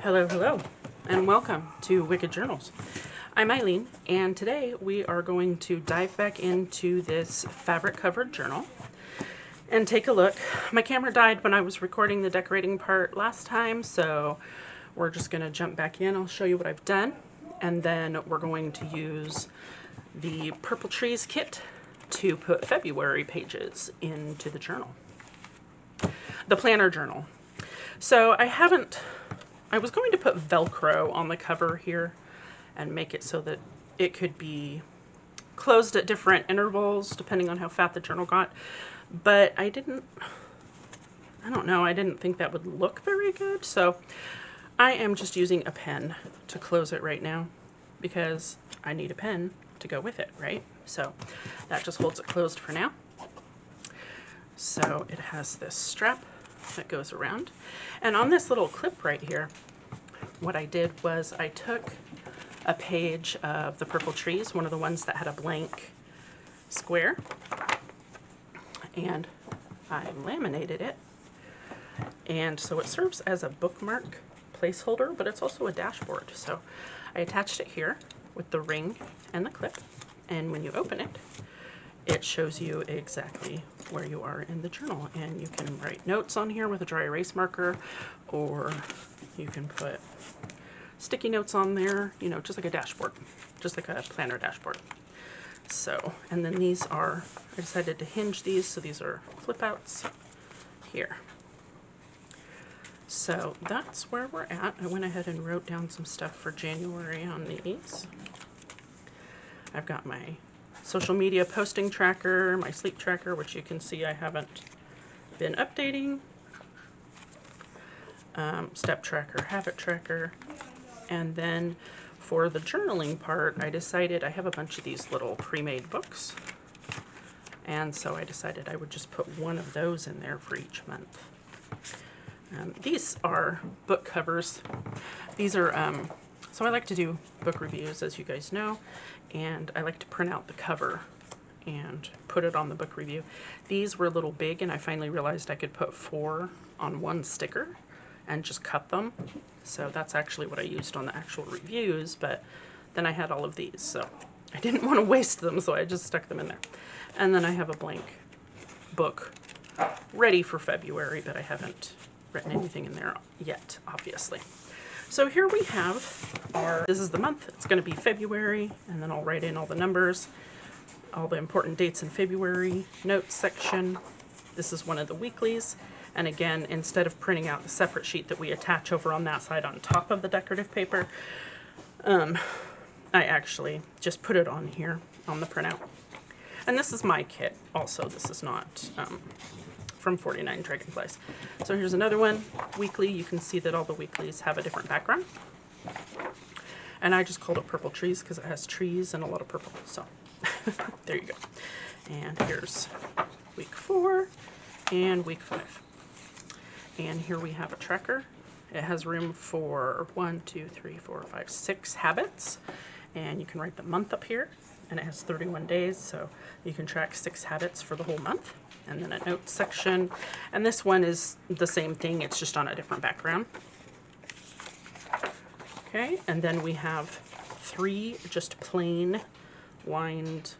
Hello, hello, and welcome to Wicked Journals. I'm Eileen, and today we are going to dive back into this fabric-covered journal and take a look. My camera died when I was recording the decorating part last time, so we're just going to jump back in. I'll show you what I've done, and then we're going to use the Purple Trees kit to put February pages into the journal, the planner journal. So I was going to put Velcro on the cover here and make it so that it could be closed at different intervals depending on how fat the journal got, but I didn't think that would look very good, so I am just using a pen to close it right now because I need a pen to go with it, right? So that just holds it closed for now. So it has this strap that goes around, and on this little clip right here, what I did was I took a page of the Purple Trees, one of the ones that had a blank square, and I laminated it, and so it serves as a bookmark placeholder, but it's also a dashboard. So I attached it here with the ring and the clip, and when you open it, it shows you exactly where you are in the journal, and you can write notes on here with a dry erase marker, or you can put sticky notes on there, you know, just like a dashboard, just like a planner dashboard. So, and then these are, I decided to hinge these, so these are flip outs here. So that's where we're at. I went ahead and wrote down some stuff for January on these. I've got my social media posting tracker, my sleep tracker, which you can see I haven't been updating, step tracker, habit tracker, and then for the journaling part, I decided I have a bunch of these little pre-made books, and so I decided I would just put one of those in there for each month. These are book covers. These are, so I like to do book reviews, as you guys know, and I like to print out the cover and put it on the book review. These were a little big, and I finally realized I could put 4 on one sticker and just cut them. So that's actually what I used on the actual reviews, but then I had all of these, so I didn't want to waste them, so I just stuck them in there. And then I have a blank book ready for February, but I haven't written anything in there yet, obviously. So here we have this is the month. It's going to be February, and then I'll write in all the numbers, all the important dates in February, notes section. This is one of the weeklies. And again, instead of printing out the separate sheet that we attach over on that side on top of the decorative paper, I actually just put it on here on the printout. And this is my kit also. This is not from 49 Dragonflies. So here's another one, weekly. You can see that all the weeklies have a different background. And I just called it Purple Trees because it has trees and a lot of purple. So there you go. And here's week 4 and week 5. And here we have a tracker. It has room for 1, 2, 3, 4, 5, 6 habits. And you can write the month up here. And it has 31 days, so you can track 6 habits for the whole month. And then a notes section. And this one is the same thing, it's just on a different background. Okay, and then we have 3 just plain lined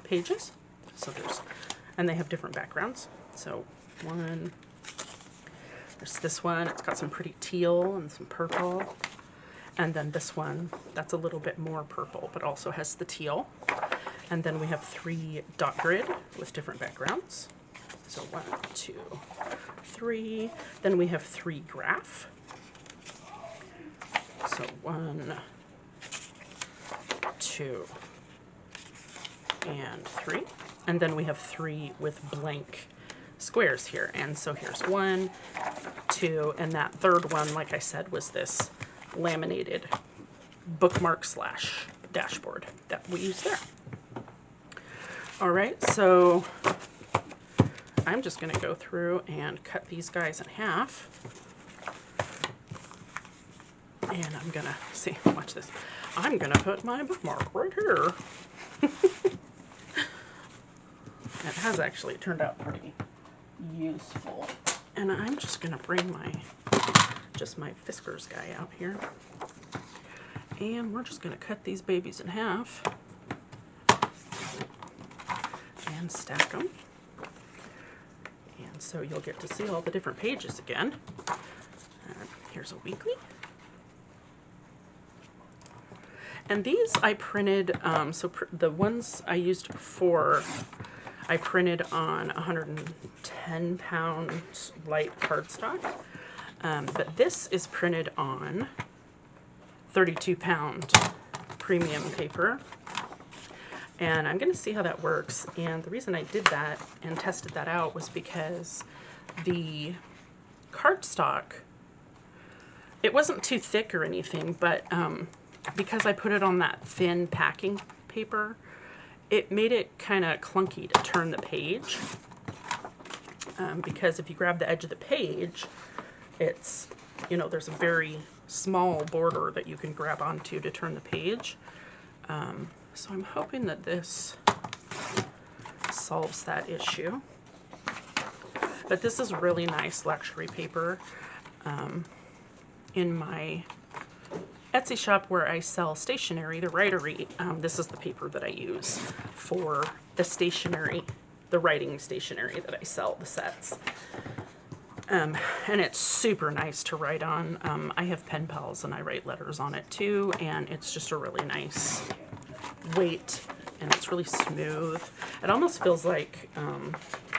pages. So and they have different backgrounds. So there's this one, it's got some pretty teal and some purple. And then this one, that's a little bit more purple, but also has the teal. And then we have 3 dot grid with different backgrounds. So 1, 2, 3. Then we have 3 graph. So 1, 2, and 3. And then we have 3 with blank squares here. And so here's 1, 2, and that third one, like I said, was this laminated bookmark / dashboard that we use there. All right, so I'm just going to go through and cut these guys in half. And I'm going to, see, watch this. I'm going to put my bookmark right here. It has actually turned out pretty useful. And I'm just going to bring my just my Fiskars guy out here. And we're just going to cut these babies in half and stack them. And so you'll get to see all the different pages again. Here's a weekly. And these I printed, the ones I used before, I printed on 110 pound light cardstock. But this is printed on 32 pound premium paper. And I'm going to see how that works. And the reason I did that and tested that out was because the cardstock, it wasn't too thick or anything, but because I put it on that thin packing paper, it made it kind of clunky to turn the page. Because if you grab the edge of the page, it's, you know, there's a very small border that you can grab onto to turn the page. So I'm hoping that this solves that issue. But this is really nice luxury paper. In my Etsy shop where I sell stationery, the Writery, this is the paper that I use for the stationery, the writing stationery that I sell, the sets. And it's super nice to write on. I have pen pals and I write letters on it too, and it's just a really nice weight, and it's really smooth. It almost feels like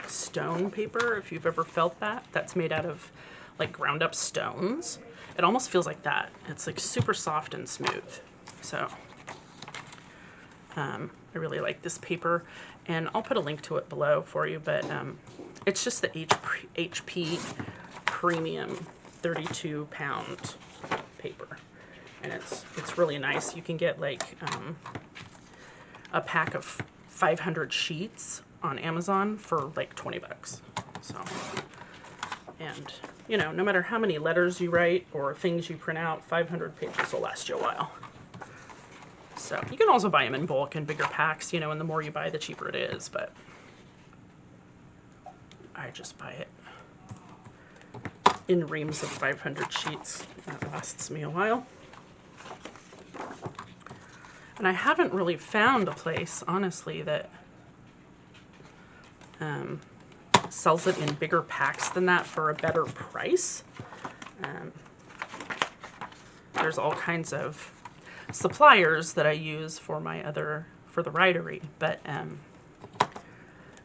stone paper, if you've ever felt that. That's made out of like ground up stones. It almost feels like that. It's like super soft and smooth. So I really like this paper, and I'll put a link to it below for you, but it's just the HP Premium 32 pound paper, and it's really nice. You can get like a pack of 500 sheets on Amazon for like 20 bucks. So, and you know, no matter how many letters you write or things you print out, 500 pages will last you a while. So you can also buy them in bulk in bigger packs, you know, and the more you buy, the cheaper it is, but I just buy it in reams of 500 sheets. That lasts me a while. And I haven't really found a place, honestly, that sells it in bigger packs than that for a better price. There's all kinds of suppliers that I use for my for the Writery, but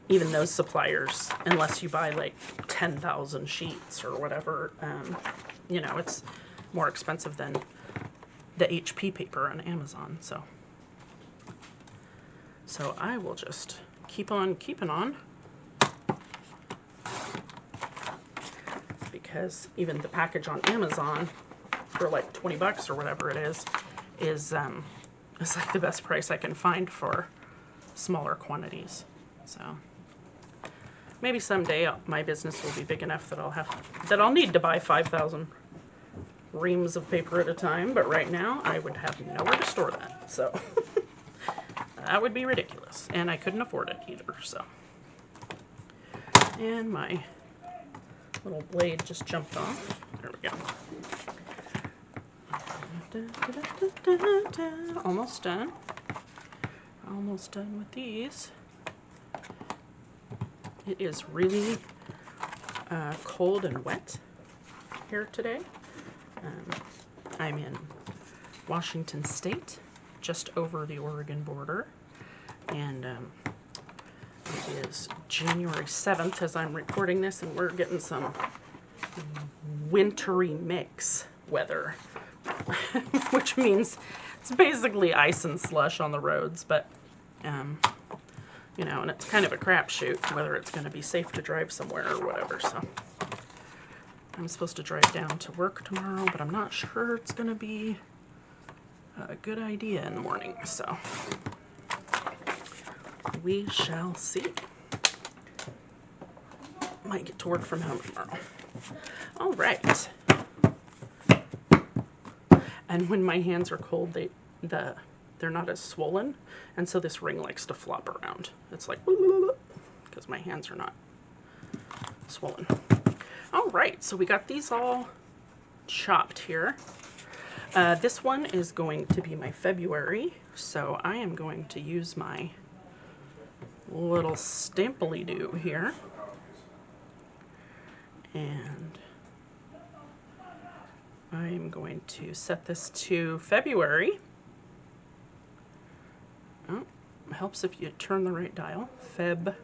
even those suppliers, unless you buy like 10,000 sheets or whatever, you know, it's more expensive than the HP paper on Amazon. So I will just keep on keeping on, because even the package on Amazon for like 20 bucks or whatever it is like the best price I can find for smaller quantities. So maybe someday my business will be big enough that I'll need to buy 5,000 reams of paper at a time, but right now I would have nowhere to store that. So that would be ridiculous, and I couldn't afford it either. So, and my little blade just jumped off. There we go. Almost done. Almost done with these. It is really cold and wet here today. I'm in Washington State, just over the Oregon border, and it is January 7th as I'm recording this, and we're getting some wintry mix weather, which means it's basically ice and slush on the roads, but you know, and it's kind of a crapshoot whether it's going to be safe to drive somewhere or whatever. So I'm supposed to drive down to work tomorrow, but I'm not sure it's going to be a good idea in the morning, so we shall see. Might get to work from home tomorrow. All right. And when my hands are cold, they're not as swollen, and so this ring likes to flop around. It's like, because my hands are not swollen. All right, so we got these all chopped here. This one is going to be my February, so I am going to use my little Stampily-Doo here. And I'm going to set this to February. Oh, it helps if you turn the right dial. February.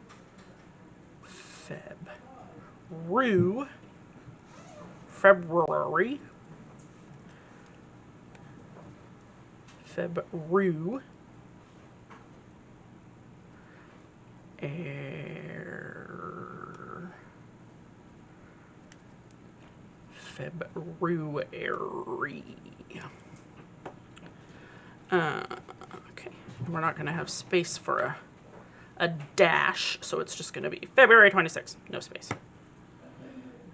February. Okay, we're not going to have space for a dash, so it's just going to be February 26th, no space.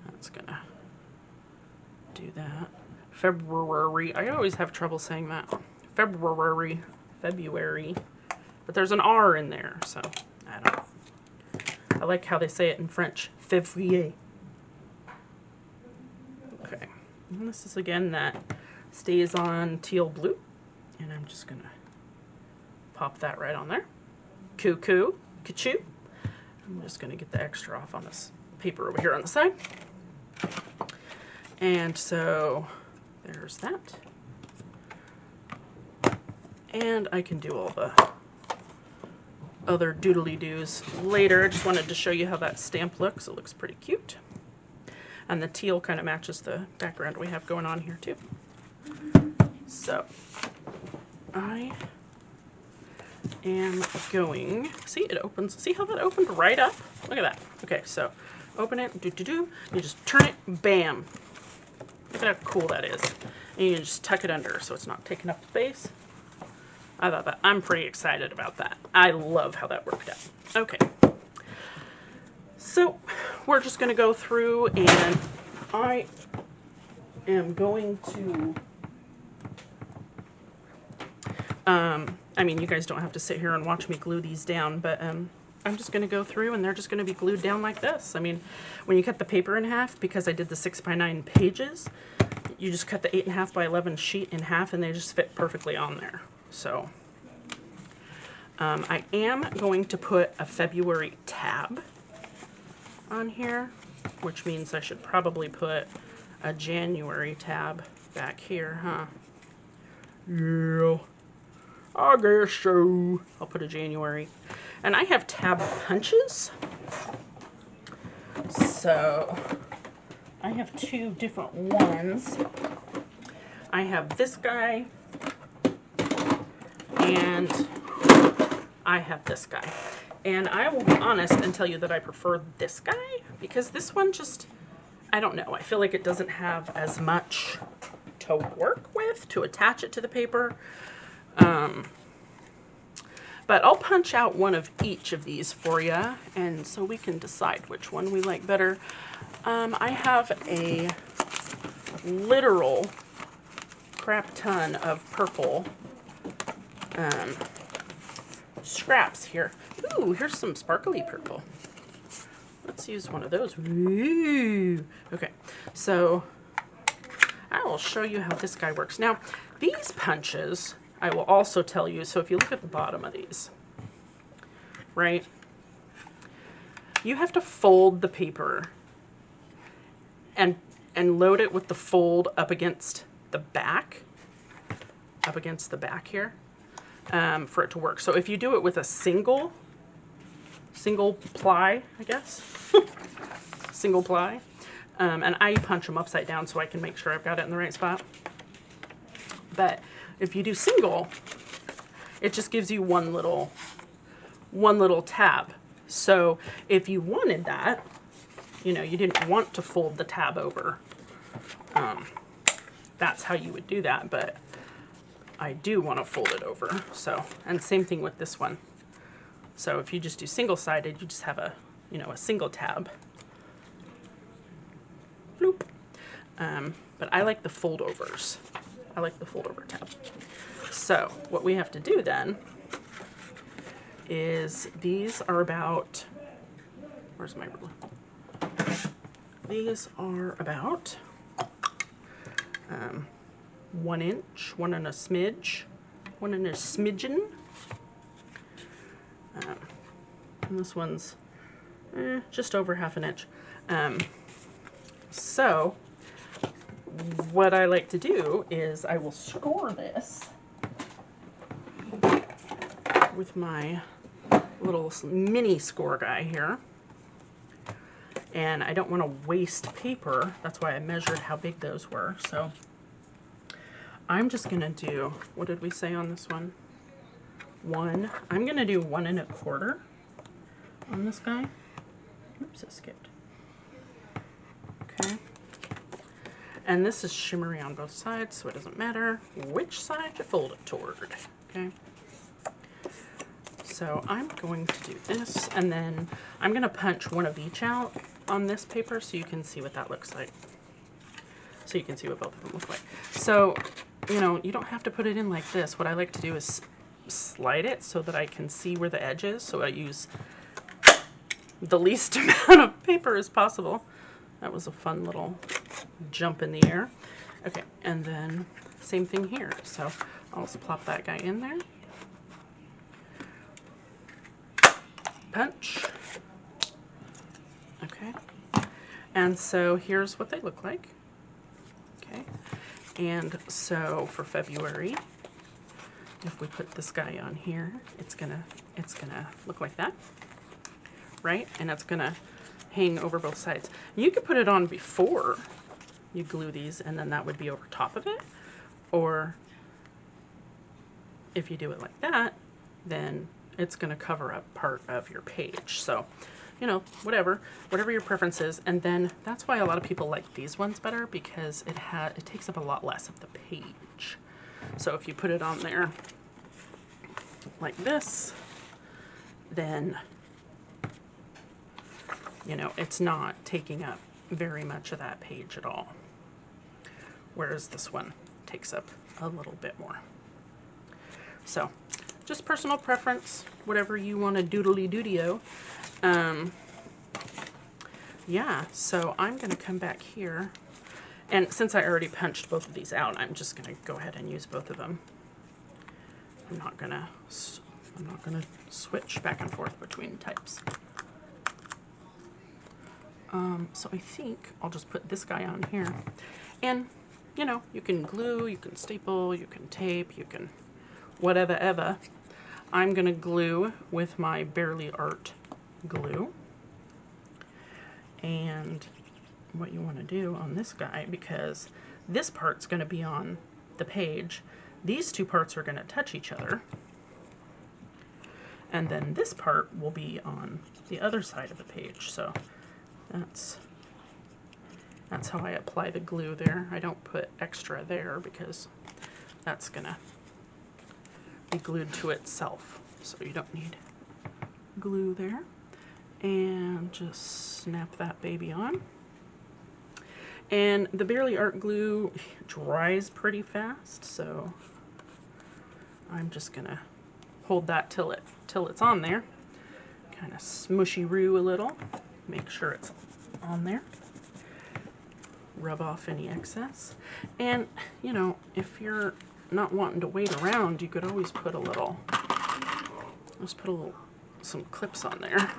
That's going to do that. February. I always have trouble saying that. February. But there's an R in there, so I don't know. I like how they say it in French. Février. Okay. And this is again that stays on teal blue. And I'm just going to pop that right on there. Cuckoo. Ka-choo. I'm just going to get the extra off on this paper over here on the side. And so there's that. And I can do all the other doodly-doos later. I just wanted to show you how that stamp looks. It looks pretty cute. And the teal kind of matches the background we have going on here too. So I am going, see it opens, see how that opened right up? Look at that. Okay, so open it, you just turn it, bam. Look at how cool that is. And you can just tuck it under so it's not taking up space. I thought that, I'm pretty excited about that. I love how that worked out. Okay. So we're just going to go through and I am going to, I mean, you guys don't have to sit here and watch me glue these down, but I'm just going to go through and they're just going to be glued down like this. I mean, when you cut the paper in half, because I did the 6x9 pages, you just cut the 8.5 by 11 sheet in half and they just fit perfectly on there. So I am going to put a February tab on here, which means I should probably put a January tab back here, huh? Yeah, I guess so. I'll put a January. And I have tab punches. So I have two different ones. I have this guy and I have this guy. And I will be honest and tell you that I prefer this guy because this one just, I don't know, I feel like it doesn't have as much to work with to attach it to the paper. But I'll punch out one of each of these for you and so we can decide which one we like better. I have a literal crap ton of purple scraps here. Ooh, here's some sparkly purple. Let's use one of those. Ooh. Okay, so I will show you how this guy works. Now, these punches, I will also tell you, so if you look at the bottom of these, right, you have to fold the paper and load it with the fold up against the back here. For it to work. So if you do it with a single ply, I guess, single ply, and I punch them upside down so I can make sure I've got it in the right spot. But if you do single, it just gives you one little tab. So if you wanted that, you know, you didn't want to fold the tab over, that's how you would do that. But I do want to fold it over. So, and same thing with this one. So if you just do single-sided, you just have a, you know, a single tab. Bloop. But I like the fold-overs. I like the fold-over tab. So what we have to do then is these are about, where's my ruler? These are about 1 inch, 1 and a smidge, 1 and a smidgen. And this one's just over 1/2 inch. So what I like to do is I will score this with my little mini score guy here. And I don't want to waste paper. That's why I measured how big those were. So I'm just going to do, what did we say on this one? 1. I'm going to do 1 1/4 on this guy. Oops, it skipped. Okay. And this is shimmery on both sides, so it doesn't matter which side you fold it toward. Okay. So I'm going to do this, and then I'm going to punch one of each out on this paper so you can see what that looks like. So you can see what both of them look like. So, you know, you don't have to put it in like this. What I like to do is slide it so that I can see where the edge is. So I use the least amount of paper as possible. That was a fun little jump in the air. Okay, and then same thing here. So I'll just plop that guy in there. Punch. Okay. And so here's what they look like. Okay. And so for February, if we put this guy on here, it's gonna look like that. Right? And it's gonna hang over both sides. You could put it on before you glue these, and then that would be over top of it. Or if you do it like that, then it's going to cover up part of your page. So, you know, whatever your preference is. And then that's why a lot of people like these ones better, because it takes up a lot less of the page. So if you put it on there like this, then, you know, it's not taking up very much of that page at all. Whereas this one takes up a little bit more. So, just personal preference, whatever you want to doodly-doodyo. Yeah, so I'm going to come back here. And since I already punched both of these out, I'm just going to go ahead and use both of them. I'm not going to switch back and forth between types. So I think I'll just put this guy on here. And, you know, you can glue, you can staple, you can tape, you can whatever ever. I'm going to glue with my Bearly Art glue. And what you want to do on this guy, because this part's going to be on the page, these two parts are going to touch each other. And then this part will be on the other side of the page. So that's how I apply the glue there. I don't put extra there because that's going to be glued to itself. So you don't need glue there. And just snap that baby on. And the Bearly Art glue dries pretty fast, so I'm just gonna hold that till it's on there. Kind of smushy-roo a little. Make sure it's on there. Rub off any excess. And, you know, if you're not wanting to wait around, you could always put a little, some clips on there.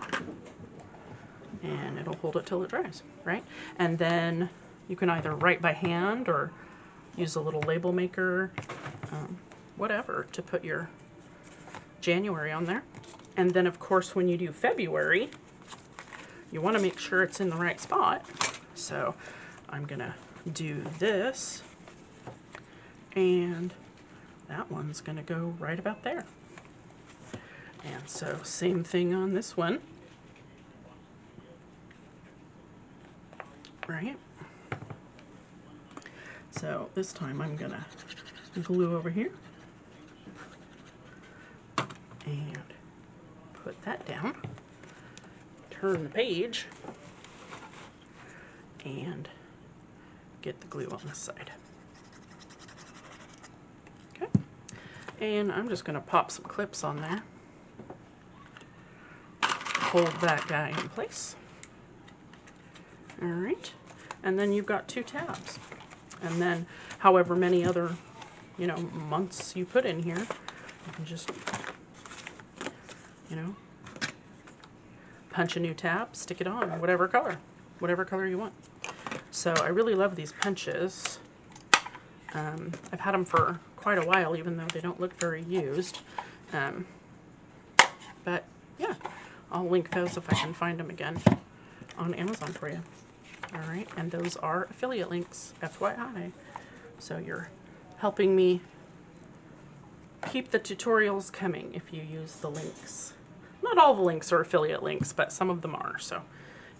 And it'll hold it till it dries, right? And then you can either write by hand or use a little label maker, whatever, to put your January on there. And then, of course, when you do February, you want to make sure it's in the right spot. So I'm going to do this, and that one's going to go right about there. And so same thing on this one. Right? So this time I'm gonna glue over here and put that down, turn the page, and get the glue on this side. Okay, and I'm just gonna pop some clips on there, hold that guy in place. All right, and then you've got two tabs. And then however many other, you know, months you put in here, you can just, you know, punch a new tab, stick it on, whatever color you want. So I really love these punches. I've had them for quite a while, even though they don't look very used. But yeah, I'll link those if I can find them again on Amazon for you. All right, and those are affiliate links, FYI. So you're helping me keep the tutorials coming if you use the links. Not all the links are affiliate links, but some of them are. So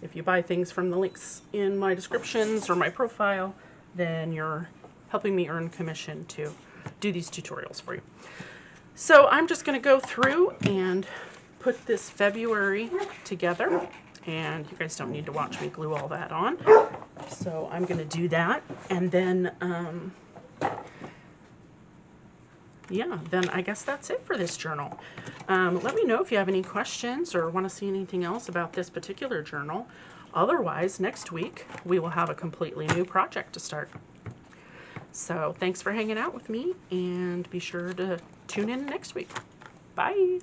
if you buy things from the links in my descriptions or my profile, then you're helping me earn commission to do these tutorials for you. So I'm just going to go through and put this February together, and you guys don't need to watch me glue all that on. So I'm going to do that, and then yeah, then I guess that's it for this journal. Let me know if you have any questions or want to see anything else about this particular journal. Otherwise, next week we will have a completely new project to start. So thanks for hanging out with me, and be sure to tune in next week. Bye.